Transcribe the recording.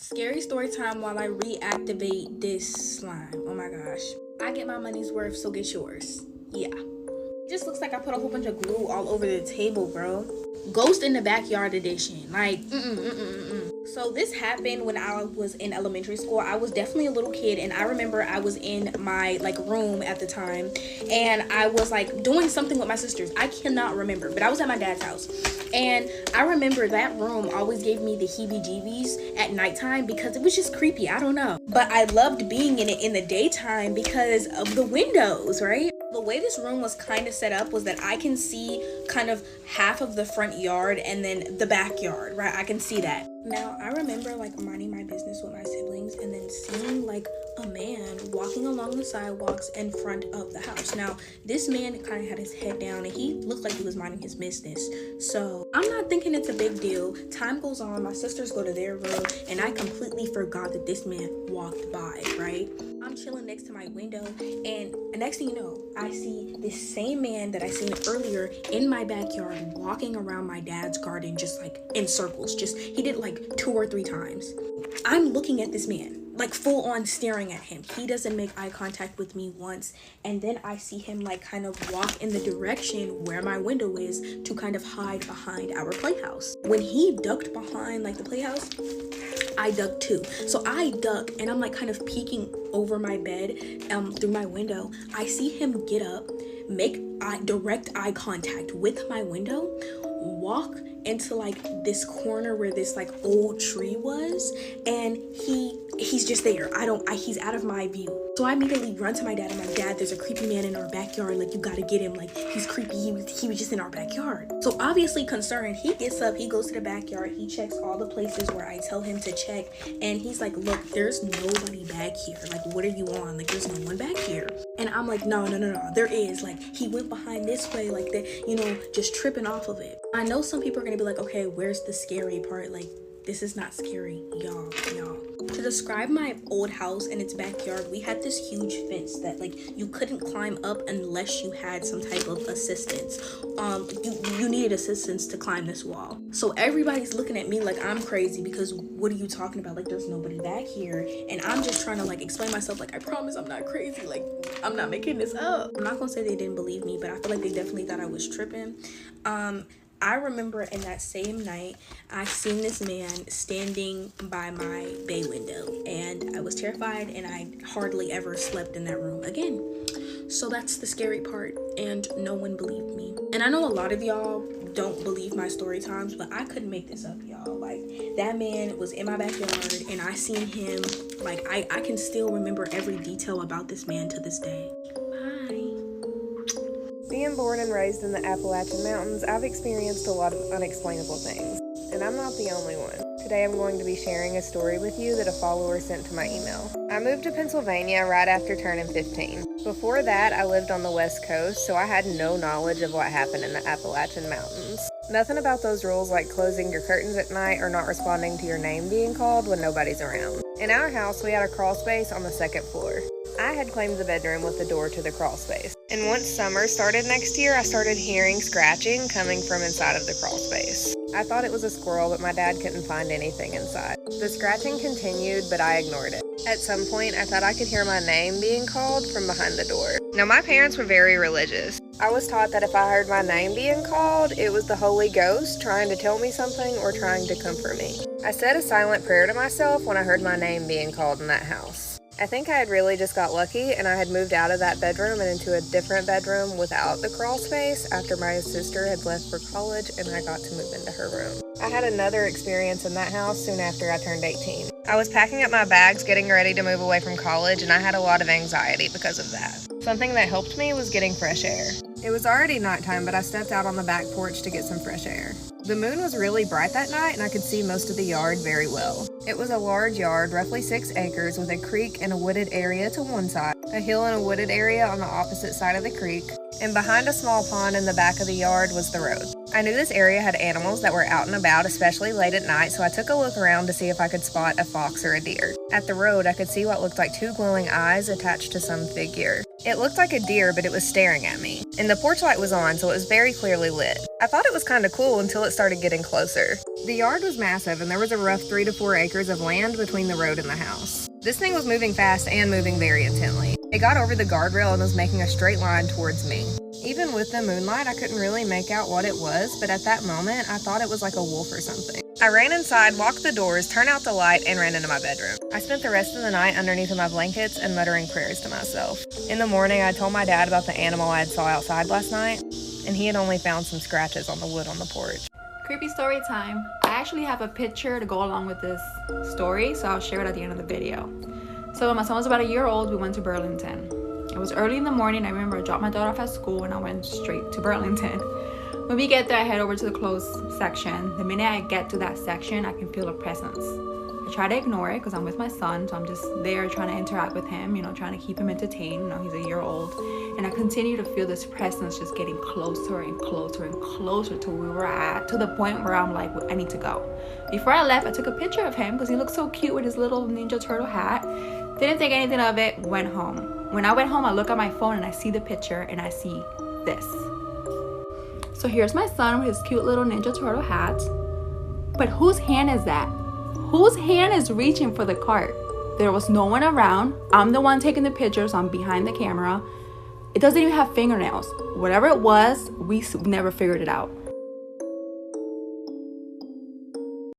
Scary story time while I reactivate this slime. Oh my gosh. I get my money's worth, so get yours. Yeah. It just looks like I put a whole bunch of glue all over the table, bro. Ghost in the Backyard edition. Like, So this happened when I was in elementary school. I was definitely a little kid, and I remember I was in my room at the time, and I was doing something with my sisters. I cannot remember, but I was at my dad's house, and I remember that room always gave me the heebie-jeebies at nighttime because it was just creepy. I don't know, but I loved being in it in the daytime because of the windows, right? The way this room was kind of set up was that I can see kind of half of the front yard and then the backyard, right? I can see that. Now, I remember minding my business with my siblings and then seeing a man walking along the sidewalks in front of the house. Now, this man kind of had his head down and he looked like he was minding his business. So I'm not thinking it's a big deal. Time goes on, my sisters go to their room, and I completely forgot that this man walked by, right? I'm chilling next to my window, and next thing you know, I see this same man that I seen earlier in my backyard walking around my dad's garden just in circles. He did 2 or 3 times. I'm looking at this man, full on staring at him. He doesn't make eye contact with me once, and then I see him kind of walk in the direction where my window is to kind of hide behind our playhouse. When he ducked behind the playhouse, I ducked too. So I duck, and I'm kind of peeking over my bed through my window. I see him get up, make direct eye contact with my window, walk into this corner where this old tree was, and he's just there. He's out of my view. So I immediately run to my dad. I'm like, Dad, there's a creepy man in our backyard. You gotta get him. He's creepy. He was just in our backyard. So obviously concerned, he gets up, he goes to the backyard, he checks all the places where I tell him to check, and he's like, look, there's nobody back here. What are you on? There's no one back here. And I'm like, no, there is. He went behind this way, just tripping off of it. I know some people are gonna be like, okay, where's the scary part? This is not scary, y'all. To describe my old house and its backyard, we had this huge fence that you couldn't climb up unless you had some type of assistance. You needed assistance to climb this wall. So everybody's looking at me like I'm crazy because what are you talking about? There's nobody back here. And I'm just trying to explain myself, I promise I'm not crazy. I'm not making this up. I'm not gonna say they didn't believe me, but I feel like they definitely thought I was tripping. I remember in that same night, I seen this man standing by my bay window, and I was terrified, and I hardly ever slept in that room again. So that's the scary part, and no one believed me. And I know a lot of y'all don't believe my story times, but I couldn't make this up, y'all. That man was in my backyard, and I seen him. I can still remember every detail about this man to this day. Bye. Being born and raised in the Appalachian Mountains, I've experienced a lot of unexplainable things, and I'm not the only one. Today I'm going to be sharing a story with you that a follower sent to my email. I moved to Pennsylvania right after turning 15. Before that, I lived on the West Coast, so I had no knowledge of what happened in the Appalachian Mountains. Nothing about those rules like closing your curtains at night or not responding to your name being called when nobody's around. In our house, we had a crawl space on the 2nd floor. I had claimed the bedroom with the door to the crawl space. And once summer started next year, I started hearing scratching coming from inside of the crawl space. I thought it was a squirrel, but my dad couldn't find anything inside. The scratching continued, but I ignored it. At some point, I thought I could hear my name being called from behind the door. Now, my parents were very religious. I was taught that if I heard my name being called, it was the Holy Ghost trying to tell me something or trying to comfort me. I said a silent prayer to myself when I heard my name being called in that house. I think I had really just got lucky, and I had moved out of that bedroom and into a different bedroom without the crawl space after my sister had left for college and I got to move into her room. I had another experience in that house soon after I turned 18. I was packing up my bags, getting ready to move away from college, and I had a lot of anxiety because of that. Something that helped me was getting fresh air. It was already nighttime, but I stepped out on the back porch to get some fresh air. The moon was really bright that night, and I could see most of the yard very well. It was a large yard, roughly 6 acres, with a creek and a wooded area to one side, a hill and a wooded area on the opposite side of the creek, and behind a small pond in the back of the yard was the road. I knew this area had animals that were out and about, especially late at night, so I took a look around to see if I could spot a fox or a deer. At the road, I could see what looked like 2 glowing eyes attached to some figure. It looked like a deer, but it was staring at me. And the porch light was on, so it was very clearly lit. I thought it was kind of cool until it started getting closer. The yard was massive, and there was a rough 3 to 4 acres of land between the road and the house. This thing was moving fast and moving very intently. It got over the guardrail and was making a straight line towards me. Even with the moonlight, I couldn't really make out what it was, but at that moment, I thought it was like a wolf or something. I ran inside, locked the doors, turned out the light, and ran into my bedroom. I spent the rest of the night underneath my blankets and muttering prayers to myself. In the morning, I told my dad about the animal I had saw outside last night, and he had only found some scratches on the wood on the porch. Creepy story time. I actually have a picture to go along with this story, so I'll share it at the end of the video. So when my son was about a year old, we went to Burlington. It was early in the morning. I remember I dropped my daughter off at school and I went straight to Burlington. When we get there, I head over to the clothes section. The minute I get to that section, I can feel a presence. I try to ignore it because I'm with my son, so I'm just there trying to interact with him, trying to keep him entertained. He's a year old. And I continue to feel this presence just getting closer and closer and closer to where we're at, to the point where I'm like, I need to go. Before I left, I took a picture of him because he looked so cute with his little Ninja Turtle hat. Didn't think anything of it, went home. When I went home, I look at my phone and I see the picture and I see this. So here's my son with his cute little Ninja Turtle hat. But whose hand is that? Whose hand is reaching for the cart? There was no one around. I'm the one taking the picture, so I'm behind the camera. It doesn't even have fingernails. Whatever it was, we never figured it out.